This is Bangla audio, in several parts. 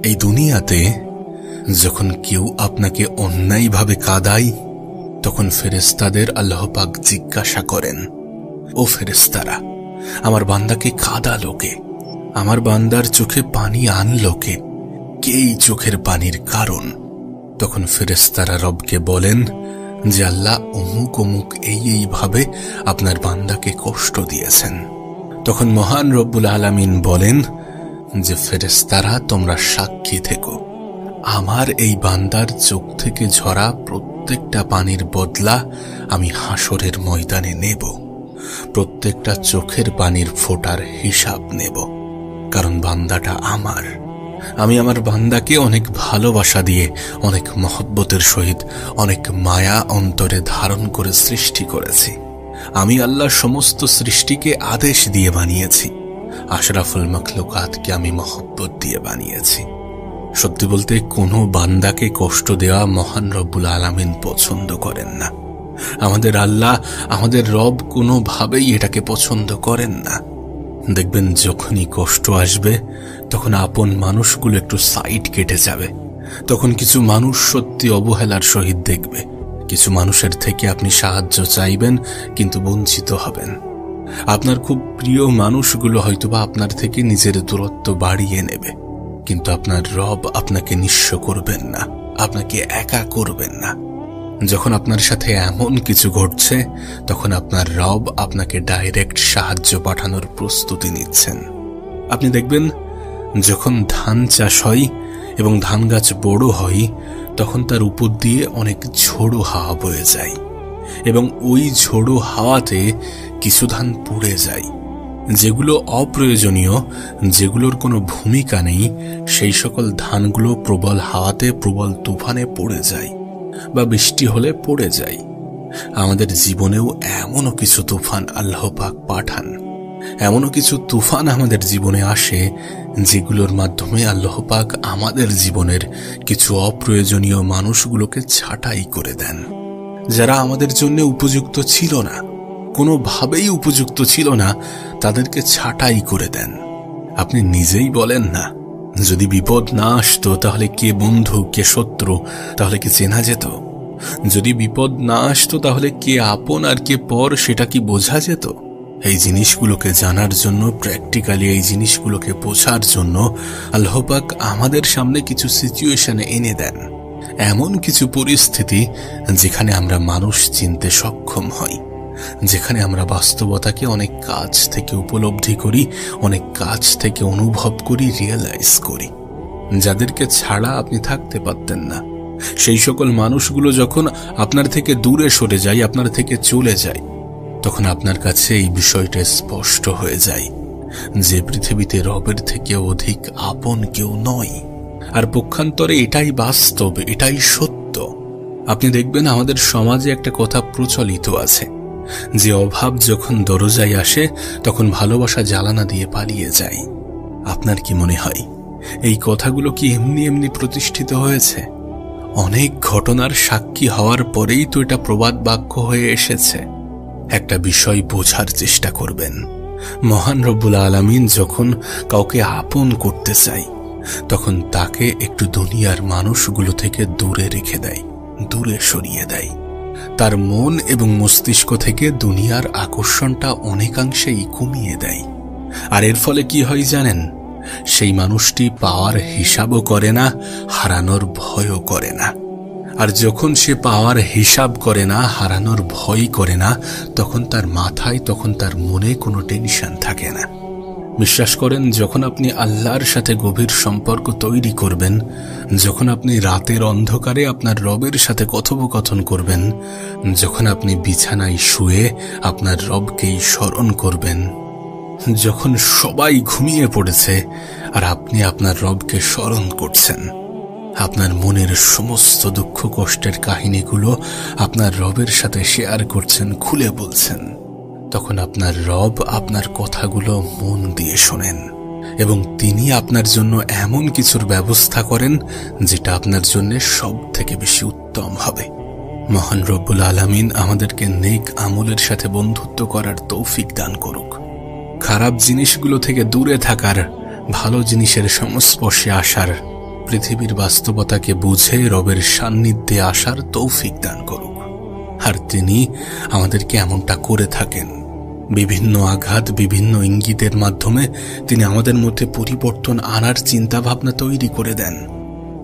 এই দুনিয়াতে যখন কেউ আপনাকে অন্যায়ভাবে কাঁদায় তখন ফেরেশতাদের আল্লাহ পাক জিজ্ঞাসা করেন, ও ফেরেশতারা, আমার বান্দাকে কাঁদালো কে? আমার বান্দার চোখে পানি আনলো কে? কে এই চোখের পানির কারণ? তখন ফেরেশতারা রবকে বলেন যে আল্লাহ অমুক অমুক এইভাবে আপনার বান্দাকে কষ্ট দিয়েছেন। তখন মহান রব্বুল আলামিন বলেন যে ফেরেশতারা, তোমরা সাক্ষী থেকো, আমার এই বান্দার চোখ থেকে ঝরা প্রত্যেকটা পানির বদলা আমি হাসরের ময়দানে নেব। প্রত্যেকটা চোখের পানির ফোঁটার হিসাব নেব, কারণ বান্দাটা আমার। আমি আমার বান্দাকে অনেক ভালোবাসা দিয়ে, অনেক মহব্বতের সহিত, অনেক মায়া অন্তরে ধারণ করে সৃষ্টি করেছি। আমি আল্লাহ সমস্ত সৃষ্টিকে আদেশ দিয়ে বানিয়েছি। আশরাফুল মাখলুকাতকে আমি মহব্বত দিয়ে বানিয়েছি। সত্যি বলতে কোনো বান্দাকে কষ্ট দেওয়া মহান রব্বুল আলামিন পছন্দ করেন না। আমাদের আল্লাহ, আমাদের রব কোনোভাবেই এটাকে পছন্দ করেন না। দেখবেন যখনই কষ্ট আসবে তখন আপন মানুষগুলো একটু সাইড কেটে যাবে। তখন কিছু মানুষ সত্যি অবহেলার সহিত দেখবে। কিছু মানুষের থেকে আপনি সাহায্য চাইবেন কিন্তু বঞ্চিত হবেন। আপনার খুব প্রিয় মানুষগুলো হয়তোবা আপনার থেকে নিজের দূরত্ব বাড়িয়ে নেবে, কিন্তু আপনার রব আপনাকে নিঃস্ব করবেন না, আপনাকে একা করবেন না। যখন আপনার সাথে এমন কিছু ঘটছে তখন আপনার রব আপনাকে ডাইরেক্ট সাহায্য পাঠানোর প্রস্তুতি নিচ্ছেন। আপনি দেখবেন যখন ধান চাষ হয় এবং ধান গাছ বড় হয় তখন তার উপর দিয়ে অনেক ঝোড়ো হাওয়া বয়ে যায় এবং ওই ঝোড়ো হাওয়াতে কিছু ধান পুড়ে যায়। যেগুলো অপ্রয়োজনীয়, যেগুলোর কোনো ভূমিকা নেই, সেই সকল ধানগুলো প্রবল হাওয়াতে, প্রবল তুফানে পড়ে যায় বা বৃষ্টি হলে পড়ে যায়। আমাদের জীবনেও এমনও কিছু তুফান আল্লাহ পাক পাঠান, এমনও কিছু তুফান আমাদের জীবনে আসে যেগুলোর মাধ্যমে আল্লাহ পাক আমাদের জীবনের কিছু অপ্রয়োজনীয় মানুষগুলোকে ছাঁটাই করে দেন। যারা আমাদের জন্য উপযুক্ত ছিল না, কোনোভাবেই উপযুক্ত ছিল না, তাদেরকে ছাঁটাই করে দেন। আপনি নিজেই বলেন না, যদি বিপদ না আসতো তাহলে কে বন্ধু কে শত্রু তাহলে কি চেনা যেত? যদি বিপদ না আসতো তাহলে কে আপন আর কে পর সেটা কি বোঝা যেত? এই জিনিসগুলোকে জানার জন্য, প্র্যাকটিক্যালি এই জিনিসগুলোকে বোঝার জন্য আল্লাহ পাক আমাদের সামনে কিছু সিচুয়েশনে এনে দেন, এমন কিছু পরিস্থিতি যেখানে আমরা মানুষ চিনতে সক্ষম হই, যেখানে আমরা বাস্তবতাকে অনেক কাছ থেকে উপলব্ধি করি, অনেক কাছ থেকে অনুভব করি, রিয়েলাইজ করি। যাদেরকে ছাড়া আপনি থাকতে পারতেন না, সেই সকল মানুষগুলো যখন আপনার থেকে দূরে সরে যায়, আপনার থেকে চলে যায়, তখন আপনার কাছে এই বিষয়টা স্পষ্ট হয়ে যায় যে পৃথিবীতে রবের থেকে অধিক আপন কেউ নয়। আর পক্ষান্তরে এটাই বাস্তব, এটাই সত্য। আপনি দেখবেন আমাদের সমাজে একটা কথা প্রচলিত আছে যে অভাব যখন দরজায় আসে তখন ভালোবাসা জ্বালানা দিয়ে পালিয়ে যায়। আপনার কি মনে হয় এই কথাগুলো কি এমনি এমনি প্রতিষ্ঠিত হয়েছে? অনেক ঘটনার সাক্ষী হওয়ার পরেই তো এটা প্রবাদ বাক্য হয়ে এসেছে। একটা বিষয় বোঝার চেষ্টা করবেন, মহান রব্বুল আলামিন যখন কাউকে আপন করতে চায় তখন তাকে একটু দুনিয়ার মানুষগুলো থেকে দূরে রেখে দেয়, দূরে সরিয়ে দেয়। তার মন এবং মস্তিষ্ক থেকে দুনিয়ার আকর্ষণটা অনেকাংশেই কমিয়ে দেয়। আর এর ফলে কি হয় জানেন? সেই মানুষটি পাওয়ার হিসাবও করে না, হারানোর ভয়ও করে না। আর যখন সে পাওয়ার হিসাব করে না, হারানোর ভয় করে না, তখন তার মাথায়, তখন তার মনে কোনো টেনশন থাকে না। বিশ্বাস করেন, যখন আপনি আল্লাহর সাথে গভীর সম্পর্ক তৈরি করবেন, যখন আপনি রাতের অন্ধকারে আপনার রবের সাথে কথোপকথন করবেন, যখন আপনি বিছানায় শুয়ে আপনার রবকেই স্মরণ করবেন, যখন সবাই ঘুমিয়ে পড়েছে আর আপনি আপনার রবকে স্মরণ করছেন, আপনার মনের সমস্ত দুঃখ কষ্টের কাহিনীগুলো আপনার রবের সাথে শেয়ার করছেন, খুলে বলছেন, তখন আপনার রব আপনার কথাগুলো মন দিয়ে শোনেন এবং তিনি আপনার জন্য এমন কিছুর ব্যবস্থা করেন যেটা আপনার জন্য সব থেকে বেশি উত্তম হবে। মহান রব্বুল আলামিন আমাদেরকে নেক আমলের সাথে বন্ধুত্ব করার তৌফিক দান করুক, খারাপ জিনিসগুলো থেকে দূরে থাকার, ভালো জিনিসের সংস্পর্শে আসার পৃথিবীর বাস্তবতাকে বুঝে রবের সান্নিধ্যে আসার তৌফিক দান করুক। আর তিনি আমাদেরকে এমনটা করে থাকেন। বিভিন্ন আঘাত, বিভিন্ন ইঙ্গিতের মাধ্যমে তিনি আমাদের মধ্যে পরিবর্তন আনার চিন্তাভাবনা তৈরি করে দেন।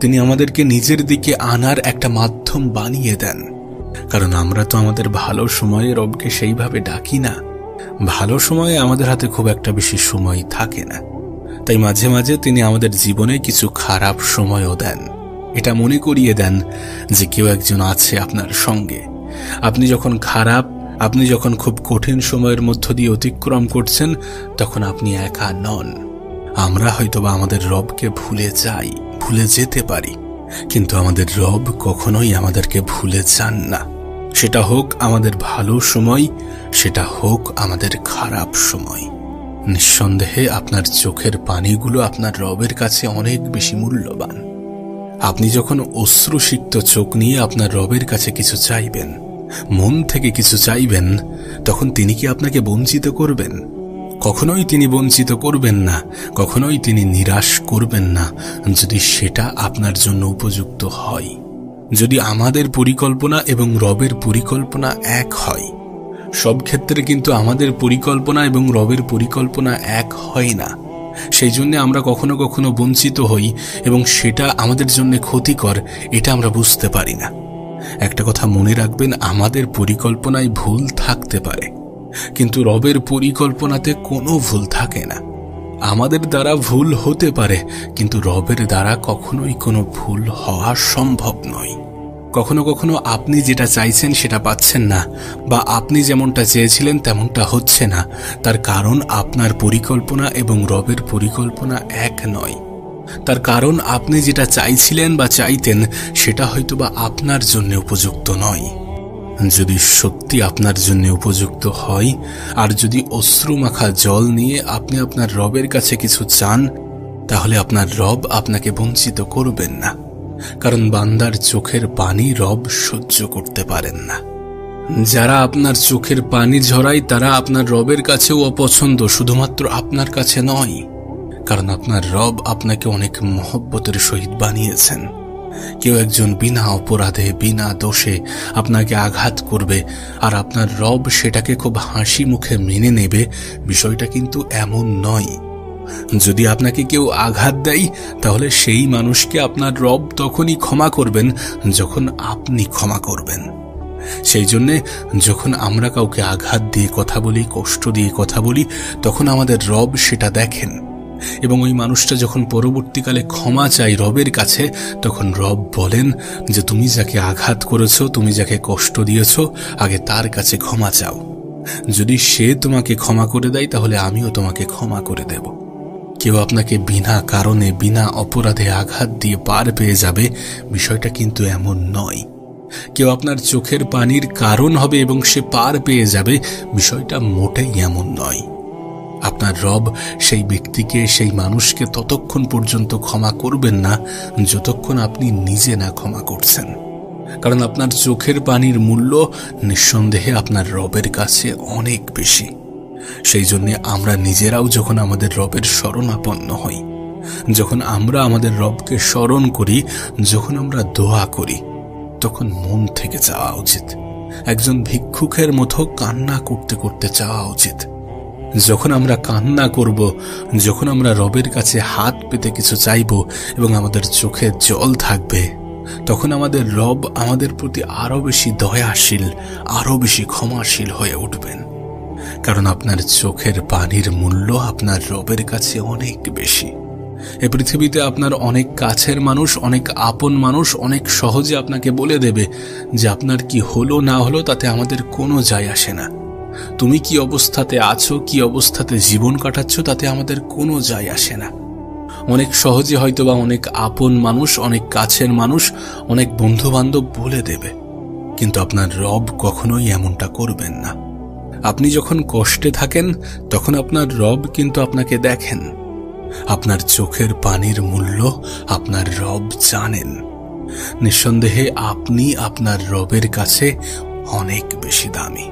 তিনি আমাদেরকে নিজের দিকে আনার একটা মাধ্যম বানিয়ে দেন। কারণ আমরা তো আমাদের ভালো সময়ে রবকে সেইভাবে ডাকি না। ভালো সময়ে আমাদের হাতে খুব একটা বেশি সময় থাকে না। তাই মাঝে মাঝে তিনি আমাদের জীবনে কিছু খারাপ সময়ও দেন। এটা মনে করিয়ে দেন যে কেউ একজন আছে আপনার সঙ্গে। আপনি যখন খারাপ, আপনি যখন খুব কঠিন সময়ের মধ্য দিয়ে অতিক্রম করছেন, তখন আপনি একা নন। আমরা হয়তোবা আমাদের রবকে ভুলে যাই, ভুলে যেতে পারি, কিন্তু আমাদের রব কখনোই আমাদেরকে ভুলে যান না। সেটা হোক আমাদের ভালো সময়, সেটা হোক আমাদের খারাপ সময়। নিঃসন্দেহে আপনার চোখের পানিগুলো আপনার রবের কাছে অনেক বেশি মূল্যবান। আপনি যখন অশ্রুসিক্ত চোখ নিয়ে আপনার রবের কাছে কিছু চাইবেন, মন থেকে কিছু চাইবেন, তখন তিনি কি আপনাকে বঞ্চিত করবেন? কখনোই তিনি বঞ্চিত করবেন না, কখনোই তিনি নিরাশ করবেন না, যদি সেটা আপনার জন্য উপযুক্ত হয়। যদি আমাদের পরিকল্পনা এবং রবের পরিকল্পনা এক হয়। সব ক্ষেত্রে কিন্তু আমাদের পরিকল্পনা এবং রবের পরিকল্পনা এক হয় না। সেই জন্য আমরা কখনো কখনো বঞ্চিত হই এবং সেটা আমাদের জন্য ক্ষতিকর, এটা আমরা বুঝতে পারি না। একটা কথা মনে রাখবেন, আমাদের পরিকল্পনায় ভুল থাকতে পারে, কিন্তু রবের পরিকল্পনাতে কোনো ভুল থাকে না। আমাদের দ্বারা ভুল হতে পারে, কিন্তু রবের দ্বারা কখনোই কোনো ভুল হওয়া সম্ভব নয়। কখনো কখনো আপনি যেটা চাইছেন সেটা পাচ্ছেন না, বা আপনি যেমনটা চেয়েছিলেন তেমনটা হচ্ছে না। তার কারণ আপনার পরিকল্পনা এবং রবের পরিকল্পনা এক নয়। তার কারণ আপনি যেটা চাইছিলেন বা চাইতেন সেটা হয়তোবা আপনার জন্য উপযুক্ত নয়। যদি সত্যি আপনার জন্য উপযুক্ত হয়, আর যদি অশ্রুমাখা জল নিয়ে আপনি আপনার রবের কাছে কিছু চান, তাহলে আপনার রব আপনাকে বঞ্চিত করবেন না। কারণ বান্দার চোখের পানি রব সহ্য করতে পারেন না। যারা আপনার চোখের পানি ঝরায় তারা আপনার রবের কাছেও অপছন্দ, শুধুমাত্র আপনার কাছে নয়। কারণ আপনার রব আপনাকে অনেক মহব্বতের সহিত বানিয়েছেন। কেউ একজন বিনা অপরাধে, বিনা দোষে আপনাকে আঘাত করবে, আর আপনার রব সেটাকে খুব হাসি মুখে মেনে নেবে, বিষয়টা কিন্তু এমন নয়। যদি আপনাকে কেউ আঘাত দেয়, তাহলে সেই মানুষকে আপনার রব তখনই ক্ষমা করবেন যখন আপনি ক্ষমা করবেন। সেই জন্যে যখন আমরা কাউকে আঘাত দিয়ে কথা বলি, কষ্ট দিয়ে কথা বলি, তখন আমাদের রব সেটা দেখেন, এবং ওই মানুষটা যখন পরবর্তীকালে ক্ষমা চায় রবের কাছে, তখন রব বলেন যে তুমি যাকে আঘাত করেছো, তুমি যাকে কষ্ট দিয়েছ, আগে তার কাছে ক্ষমা চাও। যদি সে তোমাকে ক্ষমা করে দেয়, তাহলে আমিও তোমাকে ক্ষমা করে দেব। কেউ আপনাকে বিনা কারণে, বিনা অপরাধে আঘাত দিয়ে পার পেয়ে যাবে, বিষয়টা কিন্তু এমন নয়। কেউ আপনার চোখের পানির কারণ হবে এবং সে পার পেয়ে যাবে, বিষয়টা মোটেই এমন নয়। আপনার রব সেই ব্যক্তিকে, সেই মানুষকে ততক্ষণ পর্যন্ত ক্ষমা করবেন না যতক্ষণ আপনি নিজে না ক্ষমা করছেন। কারণ আপনার চোখের পানির মূল্য নিঃসন্দেহে আপনার রবের কাছে অনেক বেশি। সেই জন্য আমরা নিজেরাও যখন আমাদের রবের শরণাপন্ন হই, যখন আমরা আমাদের রবকে স্মরণ করি, যখন আমরা দোয়া করি, তখন মন থেকে চাওয়া উচিত। একজন ভিক্ষুকের মতো কান্না করতে করতে চাওয়া উচিত। যখন আমরা কান্না করব, যখন আমরা রবের কাছে হাত পেতে কিছু চাইব এবং আমাদের চোখে জল থাকবে, তখন আমাদের রব আমাদের প্রতি আরো বেশি দয়াশীল, আরো বেশি ক্ষমাশীল হয়ে উঠবেন। কারণ আপনার চোখের পানির মূল্য আপনার রবের কাছে অনেক বেশি। এই পৃথিবীতে আপনার অনেক কাছের মানুষ, অনেক আপন মানুষ অনেক সহজে আপনাকে বলে দেবে যে আপনার কি হলো না হলো তাতে আমাদের কোনো যায় আসে না। তুমি কি অবস্থাতে আছো, কি অবস্থাতে জীবন কাটাচ্ছ, তাতে আমাদের কোনো যায় আসে না। অনেক সহজে হয়তোবা অনেক আপন মানুষ, অনেক কাছের মানুষ, অনেক বন্ধু বান্ধব বলে দেবে, কিন্তু আপনার রব কখনোই এমনটা করবেন না। আপনি যখন কষ্টে থাকেন, তখন আপনার রব কিন্তু আপনাকে দেখেন। আপনার চোখের পানির মূল্য আপনার রব জানেন। নিঃসন্দেহে আপনি আপনার রবের কাছে অনেক বেশি দামি।